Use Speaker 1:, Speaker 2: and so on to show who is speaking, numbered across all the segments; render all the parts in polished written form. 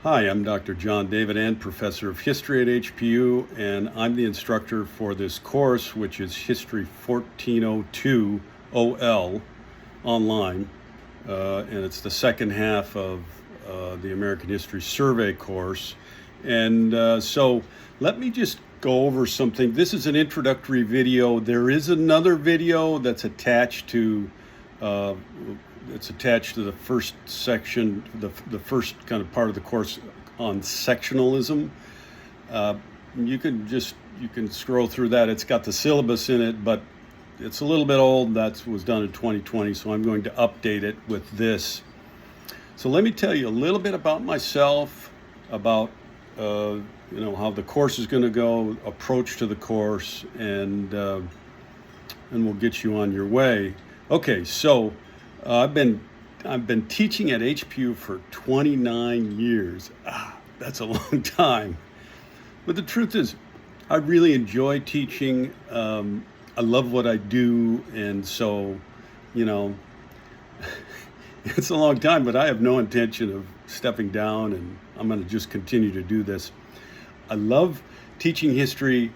Speaker 1: Hi, I'm Dr. John David End, Professor of History at HPU, and I'm the instructor for this course, which is History 1402 OL online. And it's the second half of the American History Survey course. And so let me just go over something. This is an introductory video. There is another video that's attached to the first section, the first kind of part of the course on sectionalism. You can scroll through that. It's got the syllabus in it, but it's a little bit old. That was done in 2020, so I'm going to update it with this. So let me tell you a little bit about myself, about how the course is going to go, approach to the course, and we'll get you on your way. Okay, so I've been teaching at HPU for 29 years. That's a long time. But the truth is, I really enjoy teaching. I love what I do, and so, it's a long time, but I have no intention of stepping down, and I'm going to just continue to do this. I love teaching history.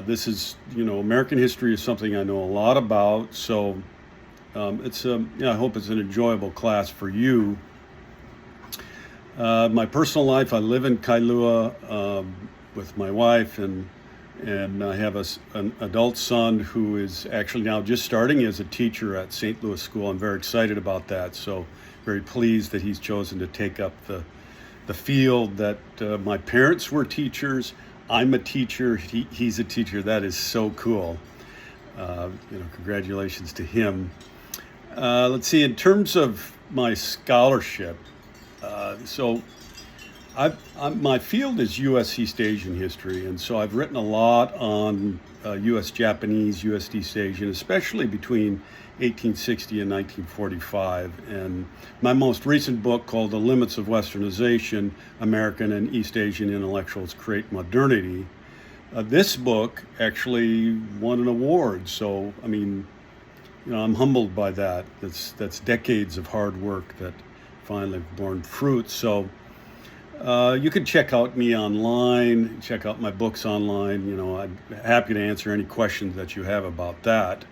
Speaker 1: This is, American history is something I know a lot about, so I hope it's an enjoyable class for you. My personal life, I live in Kailua with my wife, and I have an adult son who is actually now just starting as a teacher at St. Louis School. I'm very excited about that, so very pleased that he's chosen to take up the field that my parents were teachers. I'm a teacher, he's a teacher. That is so cool. Congratulations to him. Let's see, in terms of my scholarship, my field is U.S. East Asian history, and so I've written a lot on U.S. Japanese, U.S. East Asian, especially between 1860 and 1945. And my most recent book, called The Limits of Westernization, American and East Asian Intellectuals Create Modernity, this book actually won an award. So, I'm humbled by that. That's decades of hard work that finally borne fruit. So you can check out me online, check out my books online. I'm happy to answer any questions that you have about that.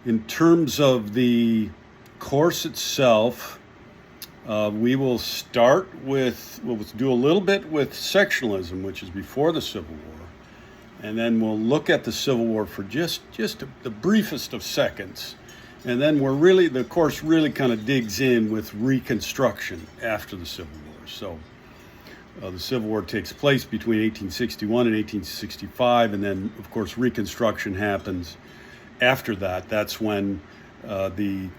Speaker 1: In terms of the course itself, we will start with, we'll do a little bit with sectionalism, which is before the Civil War. And then we'll look at the Civil War for just the briefest of seconds. And then the course really kind of digs in with Reconstruction after the Civil War. So the Civil War takes place between 1861 and 1865, and then, of course, Reconstruction happens after that. That's when the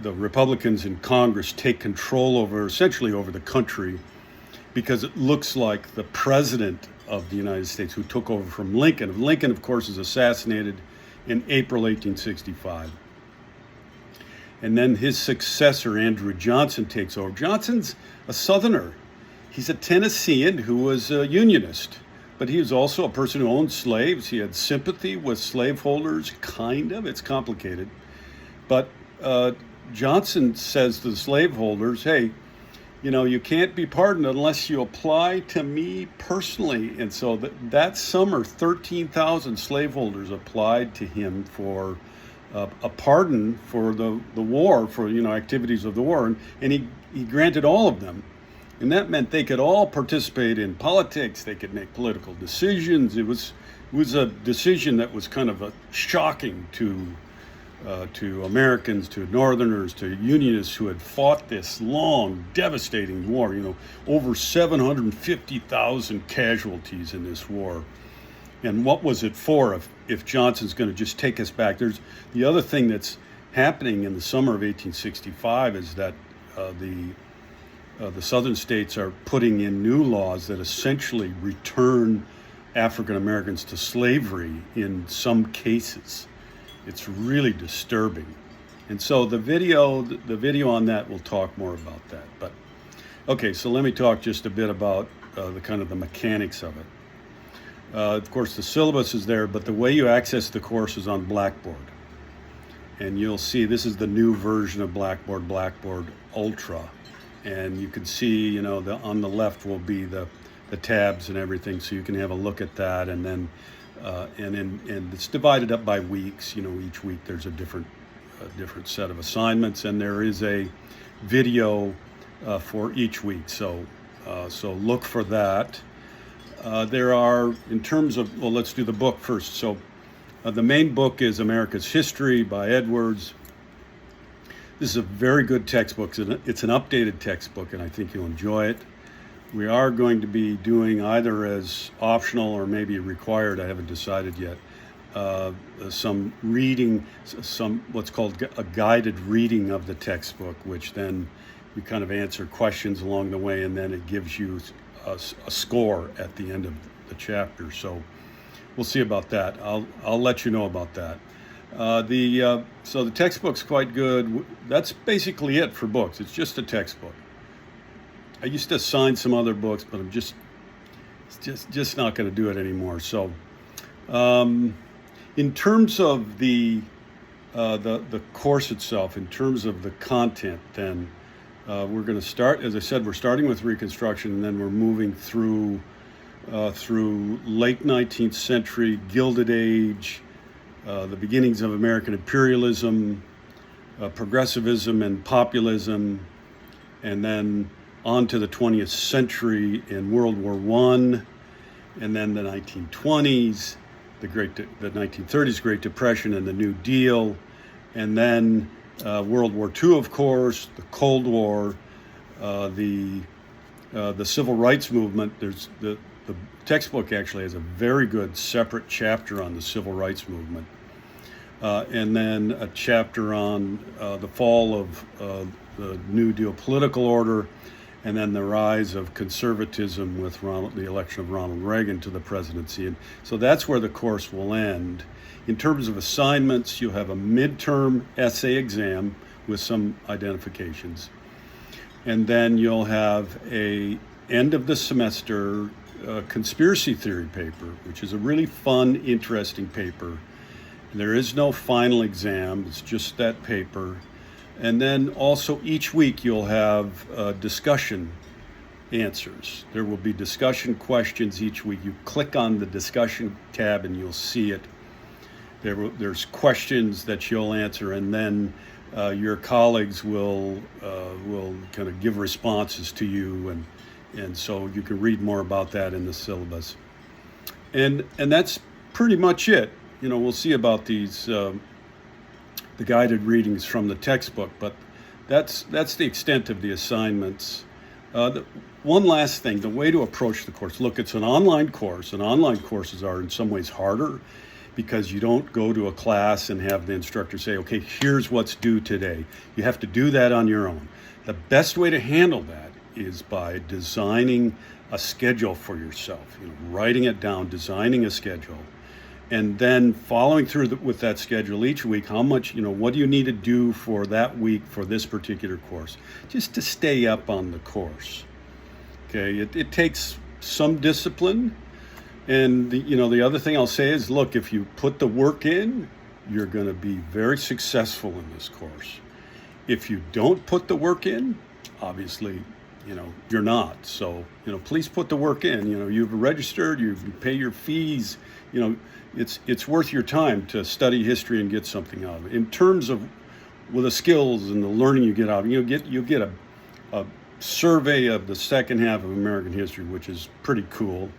Speaker 1: Republicans in Congress take control essentially over the country, because it looks like the president of the United States, who took over from Lincoln. Lincoln, of course, is assassinated in April 1865. And then his successor, Andrew Johnson, takes over. Johnson's a Southerner. He's a Tennessean who was a Unionist, but he was also a person who owned slaves. He had sympathy with slaveholders, kind of. It's complicated. But Johnson says to the slaveholders, hey, you can't be pardoned unless you apply to me personally. And so that summer, 13,000 slaveholders applied to him for a pardon for the war, for activities of the war, and he granted all of them. And that meant they could all participate in politics. They could make political decisions. It was a decision that was kind of shocking to Americans, to Northerners, to Unionists who had fought this long, devastating war. Over 750,000 casualties in this war. And what was it for if Johnson's going to just take us back? There's the other thing that's happening in the summer of 1865 is that the southern states are putting in new laws that essentially return African Americans to slavery in some cases. It's really disturbing. And so the video on that will talk more about that. But okay, so let me talk just a bit about the mechanics of it. Of course, the syllabus is there, but the way you access the course is on Blackboard. And you'll see this is the new version of Blackboard, Blackboard Ultra. and you can see, on the left will be the tabs and everything, so you can have a look at that, and then and it's divided up by weeks. Each week there's a different set of assignments, and there is a video for each week. So look for that. There are, in terms of, well, let's do the book first. So the main book is America's History by Edwards. This is a very good textbook. It's an updated textbook, and I think you'll enjoy it. We are going to be doing, either as optional or maybe required, I haven't decided yet, some reading, some what's called a guided reading of the textbook, which then you kind of answer questions along the way, and then it gives you a score at the end of the chapter. So we'll see about that. I'll let you know about that. So the textbook's quite good. That's basically it for books. It's just a textbook. I used to assign some other books, but I'm just not going to do it anymore. So, in terms of the course itself, in terms of the content, then we're going to start. As I said, we're starting with Reconstruction, and then we're moving through late 19th century, Gilded Age, the beginnings of American imperialism, progressivism and populism, and then on to the 20th century in World War I, and then the 1920s, the 1930s Great Depression and the New Deal, and then World War II, of course, the Cold War, the Civil Rights Movement. There's the textbook actually has a very good separate chapter on the Civil Rights Movement, and then a chapter on the fall of the New Deal political order, and then the rise of conservatism with the election of Ronald Reagan to the presidency. And so that's where the course will end. In terms of assignments, you'll have a midterm essay exam with some identifications. And then you'll have a end of the semester conspiracy theory paper, which is a really fun, interesting paper. There is no final exam, it's just that paper. And then also each week you'll have discussion answers. There will be discussion questions each week. You click on the discussion tab and you'll see it. There's questions that you'll answer, and then your colleagues will kind of give responses to you, and so you can read more about that in the syllabus. And that's pretty much it. We'll see about these the guided readings from the textbook, but that's the extent of the assignments. One last thing, the way to approach the course. Look, it's an online course, and online courses are in some ways harder because you don't go to a class and have the instructor say, okay, here's what's due today. You have to do that on your own. The best way to handle that is by designing a schedule for yourself, writing it down, designing a schedule, and then following through with that schedule each week. How much, what do you need to do for that week for this particular course, just to stay up on the course. Okay, it takes some discipline. And the other thing I'll say is, look, if you put the work in, you're going to be very successful in this course. If you don't put the work in, obviously, you're not. So, please put the work in. You've registered, you pay your fees. It's worth your time to study history and get something out of it. In terms of the skills and the learning you get out of it, you'll get a survey of the second half of American history, which is pretty cool.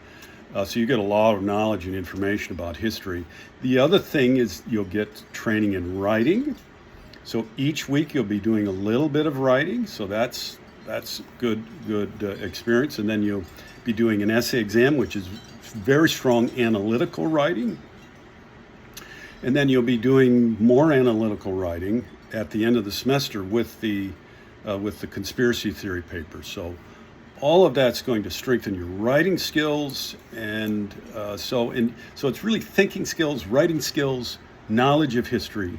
Speaker 1: So you get a lot of knowledge and information about history. The other thing is you'll get training in writing. So each week you'll be doing a little bit of writing. So that's good experience. And then you'll be doing an essay exam, which is very strong analytical writing. And then you'll be doing more analytical writing at the end of the semester with the conspiracy theory paper. So all of that's going to strengthen your writing skills, and so it's really thinking skills, writing skills, knowledge of history,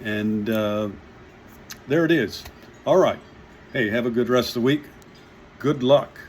Speaker 1: and there it is. All right. Hey, have a good rest of the week. Good luck.